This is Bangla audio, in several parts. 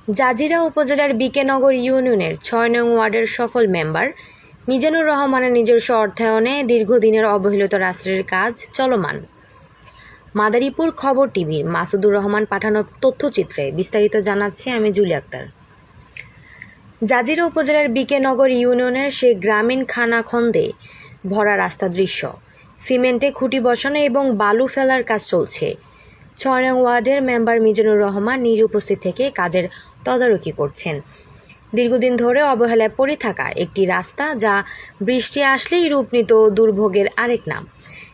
জাজিরা উপজেলার বিকেনগর ইউনিয়নের ৬ নং ওয়ার্ডের সফল মেম্বার মিজানুর রহমানের নিজস্ব অর্থায়নে দীর্ঘদিনের অবহেলিত রাস্তার কাজ চলমান। মাদারীপুর খবর টিভির মাসুদুর রহমান পাঠানো তথ্যচিত্রে বিস্তারিত জানাচ্ছি আমি জুলি আক্তার। জাজিরা উপজেলার বিকেনগর ইউনিয়নের সেই গ্রামীণ খানাখন্দে ভরা রাস্তা দৃশ্য। সিমেন্টে খুঁটি বসানো এবং বালু ফেলার কাজ চলছে। ৬ নং ওয়ার্ডের মেম্বার মিজানুর রহমান নিজ উপস্থিত থেকে কাজের তদারকি করছেন। দীর্ঘদিন ধরে অবহেলায় পড়ে থাকা একটি রাস্তা, যা বৃষ্টি আসলেই রূপ নিত দুর্ভোগের আরেক নাম।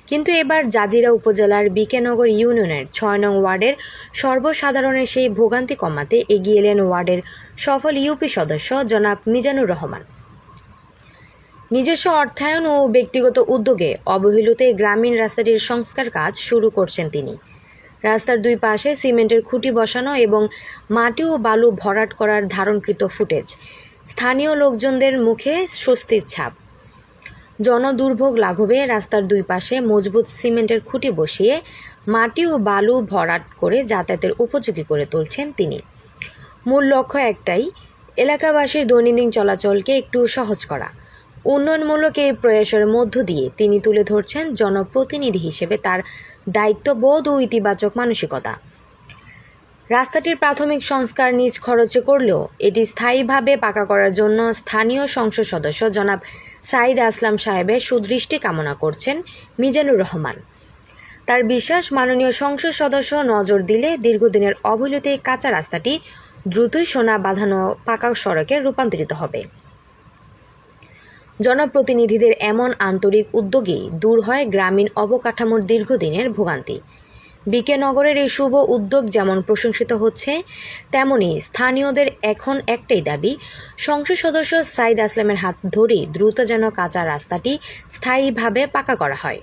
কিন্তু এবার জাজিরা উপজেলার বিকেনগর ইউনিয়নের ৬ নং ওয়ার্ডের সর্বসাধারণের সেই ভোগান্তি কমাতে এগিয়ে এলেন ওয়ার্ডের সফল ইউপি সদস্য জনাব মিজানুর রহমান। নিজস্ব অর্থায়ন ও ব্যক্তিগত উদ্যোগে অবহেলিত এই গ্রামীণ রাস্তাটির সংস্কার কাজ শুরু করছেন তিনি। রাস্তার দুই পাশে সিমেন্টের খুঁটি বসানো এবং মাটি ও বালু ভরাট করার ধারণকৃত ফুটেজ স্থানীয় লোকজনদের মুখে স্বস্তির ছাপ। জনদুর্ভোগ লাঘবে রাস্তার দুই পাশে মজবুত সিমেন্টের খুঁটি বসিয়ে মাটি ও বালু ভরাট করে যাতায়াতের উপযোগী করে তুলছেন তিনি। মূল লক্ষ্য একটাই, এলাকাবাসীর দৈনন্দিন চলাচলকে একটু সহজ করা। উন্নয়নমূলক এই প্রয়াসের মধ্য দিয়ে তিনি তুলে ধরছেন জনপ্রতিনিধি হিসেবে তার দায়িত্ববোধ ও ইতিবাচক মানসিকতা। রাস্তাটির প্রাথমিক সংস্কার নিজ খরচে করলেও এটি স্থায়ীভাবে পাকা করার জন্য স্থানীয় সংসদ সদস্য জনাব সাইদ আসলাম সাহেবের সুদৃষ্টি কামনা করছেন মিজানুর রহমান। তার বিশ্বাস, মাননীয় সংসদ সদস্য নজর দিলে দীর্ঘদিনের অবহেলিত এই কাঁচা রাস্তাটি দ্রুতই সোনা বাঁধানো পাকা সড়কে রূপান্তরিত হবে। জনপ্রতিনিধিদের এমন আন্তরিক উদ্যোগেই দূর হয় গ্রামীণ অবকাঠামোর দীর্ঘদিনের ভোগান্তি। বিকেনগরের এই শুভ উদ্যোগ যেমন প্রশংসিত হচ্ছে, তেমনি স্থানীয়দের এখন একটাই দাবি, সংসদ সদস্য সাইদ আসলামের হাত ধরেই দ্রুত যেন কাঁচা রাস্তাটি স্থায়ীভাবে পাকা করা হয়।